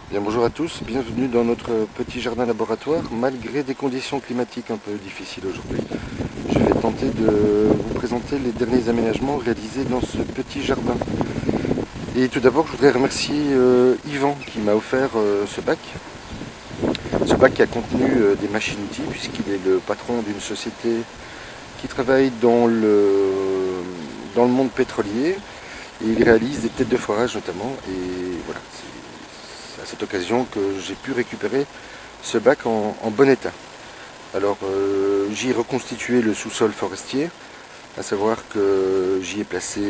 Bien, bonjour à tous, bienvenue dans notre petit jardin laboratoire, malgré des conditions climatiques un peu difficiles aujourd'hui. Je vais tenter de vous présenter les derniers aménagements réalisés dans ce petit jardin. Et tout d'abord, je voudrais remercier Yvan qui m'a offert ce bac. Ce bac qui a contenu des machines-outils, puisqu'il est le patron d'une société qui travaille dans le monde pétrolier. Et il réalise des têtes de forage notamment. Et voilà, c'est à cette occasion que j'ai pu récupérer ce bac en bon état. Alors j'y ai reconstitué le sous-sol forestier, à savoir que j'y ai placé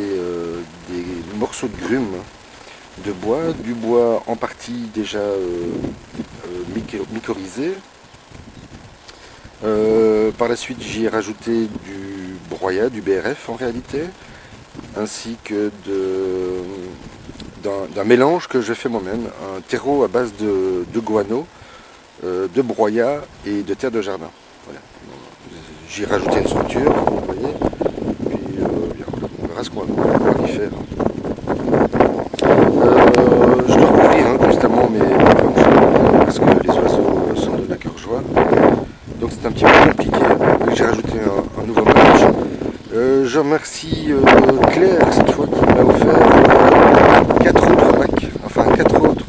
des morceaux de grumes de bois, du bois en partie déjà mycorhizé. Par la suite j'y ai rajouté du broyat, du BRF en réalité, ainsi que d'un mélange que je fais moi-même, un terreau à base de guano, de broyat et de terre de jardin. Voilà. J'y ai rajouté une structure, vous voyez, puis bien, on verra ce qu'on va y faire. Je dois couvrir constamment mes planches parce que les oiseaux s'en donnent à cœur joie. Donc c'est un petit peu compliqué. J'ai rajouté un nouveau mélange. Je remercie Claire cette fois qui m'a offert 4 autres bacs, enfin 4 autres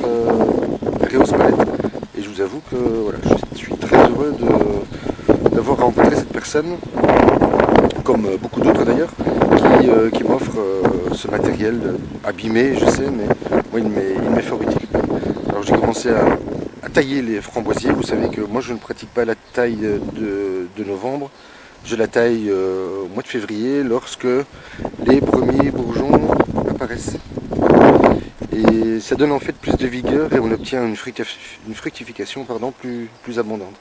Reos palettes. Et je vous avoue que voilà, je suis très heureux d'avoir rencontré cette personne, comme beaucoup d'autres d'ailleurs, qui m'offre ce matériel abîmé, je sais, mais moi il m'est fort utile. Alors j'ai commencé à tailler les framboisiers. Vous savez que moi je ne pratique pas la taille de novembre. Je la taille au mois de février lorsque les premiers bourgeons apparaissent. Et ça donne en fait plus de vigueur et on obtient une fructification plus abondante.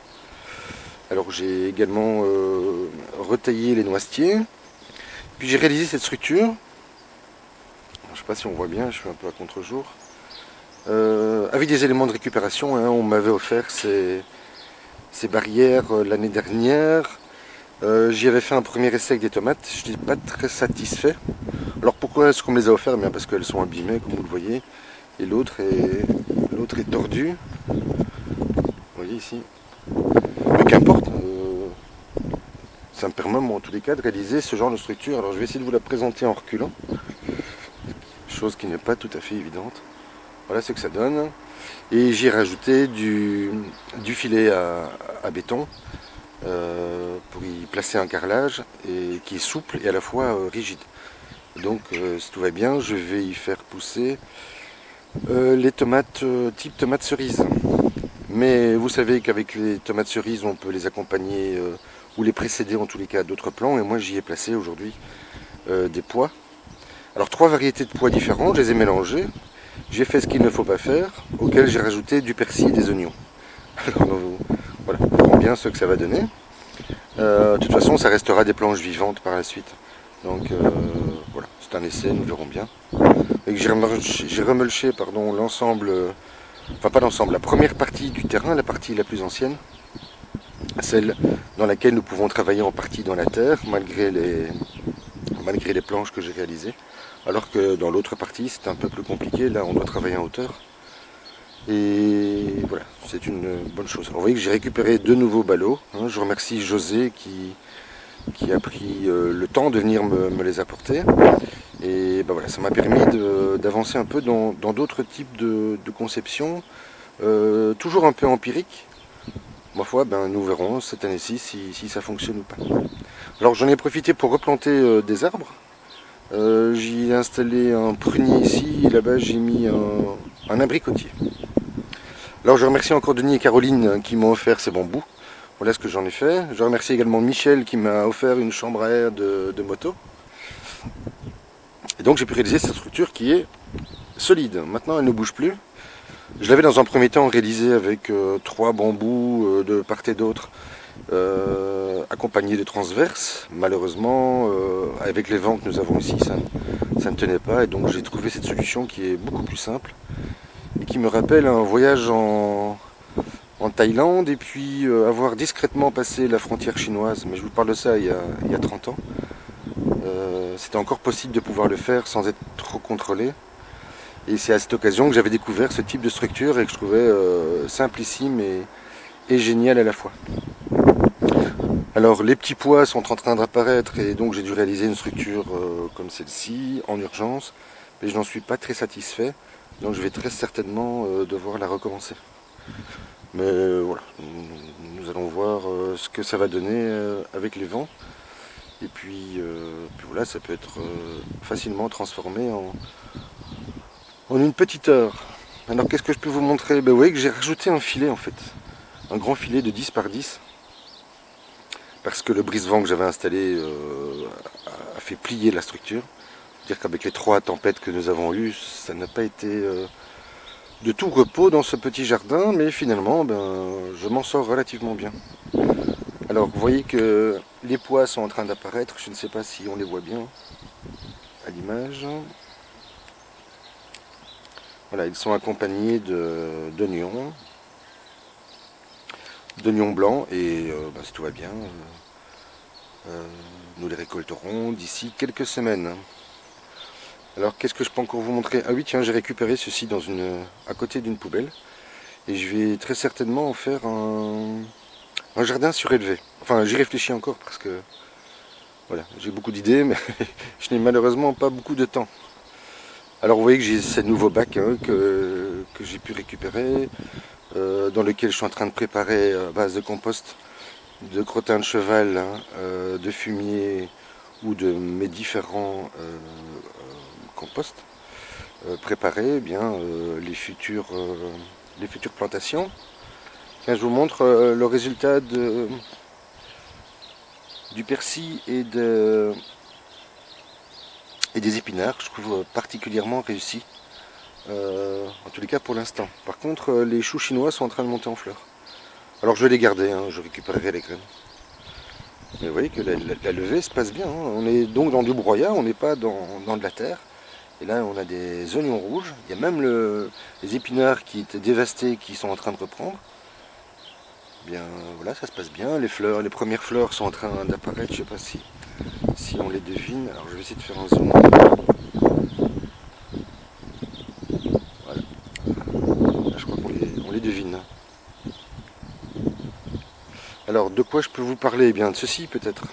Alors j'ai également retaillé les noisetiers. Puis j'ai réalisé cette structure. Je ne sais pas si on voit bien, je suis un peu à contre-jour. Avec des éléments de récupération, on m'avait offert ces barrières l'année dernière. J'y avais fait un premier essai avec des tomates, je n'étais pas très satisfait. Alors pourquoi est-ce qu'on me les a offertes? Bien parce qu'elles sont abîmées comme vous le voyez. Et l'autre est tordu. Vous voyez ici. Mais qu'importe, ça me permet en tous les cas de réaliser ce genre de structure. Alors je vais essayer de vous la présenter en reculant. Chose qui n'est pas tout à fait évidente. Voilà ce que ça donne. Et j'ai rajouté du filet à béton. Pour y placer un carrelage et qui est souple et à la fois rigide. Donc si tout va bien, je vais y faire pousser les tomates type tomate cerise. Mais vous savez qu'avec les tomates cerises, on peut les accompagner ou les précéder en tous les cas d'autres plants. Et moi j'y ai placé aujourd'hui des pois. Alors 3 variétés de pois différents, je les ai mélangés. J'ai fait ce qu'il ne faut pas faire, auquel j'ai rajouté du persil et des oignons. Alors voilà, on verra bien ce que ça va donner. De toute façon, ça restera des planches vivantes par la suite. Donc voilà, c'est un essai, nous verrons bien. J'ai remulché l'ensemble, enfin pas l'ensemble, la première partie du terrain, la partie la plus ancienne, celle dans laquelle nous pouvons travailler en partie dans la terre, malgré les planches que j'ai réalisées. Alors que dans l'autre partie, c'est un peu plus compliqué, là on doit travailler en hauteur. Et voilà, c'est une bonne chose. Alors, vous voyez que j'ai récupéré 2 nouveaux ballots. Je remercie José qui a pris le temps de venir me les apporter. Et ben voilà, ça m'a permis d'avancer un peu dans d'autres types de conception, toujours un peu empirique. Ma foi, nous verrons cette année-ci si ça fonctionne ou pas. Alors j'en ai profité pour replanter des arbres. J'y ai installé un prunier ici et là-bas j'ai mis un abricotier. Alors je remercie encore Denis et Caroline qui m'ont offert ces bambous. Voilà ce que j'en ai fait. Je remercie également Michel qui m'a offert une chambre à air de moto. Et donc j'ai pu réaliser cette structure qui est solide. Maintenant elle ne bouge plus. Je l'avais dans un premier temps réalisé avec 3 bambous de part et d'autre, accompagnés de transverses. Malheureusement, avec les vents que nous avons ici, ça ne tenait pas. Et donc j'ai trouvé cette solution qui est beaucoup plus simple. Et qui me rappelle un voyage en Thaïlande et puis avoir discrètement passé la frontière chinoise. Mais je vous parle de ça il y a 30 ans. C'était encore possible de pouvoir le faire sans être trop contrôlé. Et c'est à cette occasion que j'avais découvert ce type de structure et que je trouvais simplissime et génial à la fois. Alors les petits pois sont en train d'apparaître et donc j'ai dû réaliser une structure comme celle-ci en urgence, mais je n'en suis pas très satisfait, donc je vais très certainement devoir la recommencer. Mais voilà, nous allons voir ce que ça va donner avec les vents. Et puis voilà, ça peut être facilement transformé en une petite heure. Alors qu'est-ce que je peux vous montrer? Ben, vous voyez que j'ai rajouté un filet en fait, un grand filet de 10 par 10. Parce que le brise-vent que j'avais installé a fait plier la structure. C'est-à-dire qu'avec les 3 tempêtes que nous avons eues, ça n'a pas été de tout repos dans ce petit jardin, mais finalement, je m'en sors relativement bien. Alors, vous voyez que les pois sont en train d'apparaître, je ne sais pas si on les voit bien à l'image. Voilà, ils sont accompagnés d'oignons blancs, et si tout va bien, nous les récolterons d'ici quelques semaines. Alors qu'est-ce que je peux encore vous montrer? Ah oui, tiens, j'ai récupéré ceci à côté d'une poubelle. Et je vais très certainement en faire un jardin surélevé. Enfin, j'y réfléchis encore parce que voilà, j'ai beaucoup d'idées, mais je n'ai malheureusement pas beaucoup de temps. Alors vous voyez que j'ai ces nouveaux bacs que j'ai pu récupérer, dans lequel je suis en train de préparer à base de compost, de crottin de cheval, de fumier ou de mes différents composts. Préparer les futures plantations. Tiens, je vous montre le résultat du persil et des épinards. Je trouve particulièrement réussi, en tous les cas pour l'instant. Par contre, les choux chinois sont en train de monter en fleurs. Alors je vais les garder, je récupérerai les graines. Mais vous voyez que la levée se passe bien, On est donc dans du broyat, on n'est pas dans de la terre. Et là, on a des oignons rouges. Il y a même les épinards qui étaient dévastés qui sont en train de reprendre. Bien, voilà, ça se passe bien. Les fleurs, les premières fleurs sont en train d'apparaître. Je ne sais pas si on les devine. Alors, je vais essayer de faire un zoom. Voilà. Là, je crois qu'on les devine. Alors, de quoi je peux vous parler? Eh bien, de ceci, peut-être.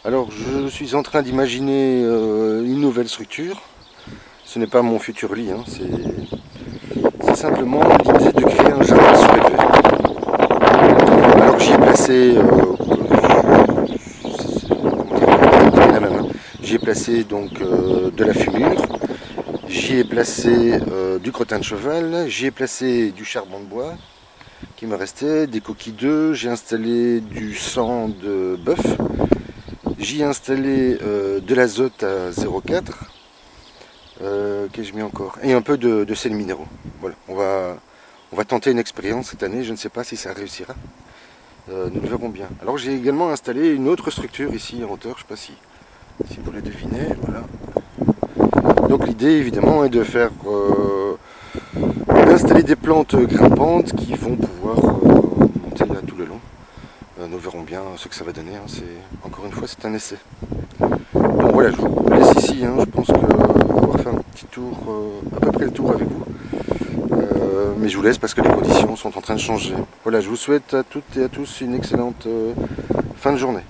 Alors, je suis en train d'imaginer une nouvelle structure. Ce n'est pas mon futur lit, c'est simplement l'idée de créer un jardin surélevé. Alors j'y ai placé, j'y ai placé donc de la fumure, j'y ai placé du crottin de cheval, j'y ai placé du charbon de bois qui me restait, des coquilles d'œufs, j'ai installé du sang de bœuf, j'y ai installé de l'azote à 0,4. Qu'ai-je mis encore? Et un peu de sels minéraux. Voilà, on va tenter une expérience cette année, je ne sais pas si ça réussira. Nous le verrons bien. Alors j'ai également installé une autre structure ici en hauteur, je ne sais pas si vous la devinez, voilà. Donc l'idée évidemment est de faire d'installer des plantes grimpantes qui vont pouvoir monter là tout le long. Nous verrons bien ce que ça va donner, encore une fois c'est un essai. Bon voilà, je vous laisse ici, je pense que on va faire un petit tour, à peu près le tour avec vous. Mais je vous laisse parce que les conditions sont en train de changer. Voilà, je vous souhaite à toutes et à tous une excellente fin de journée.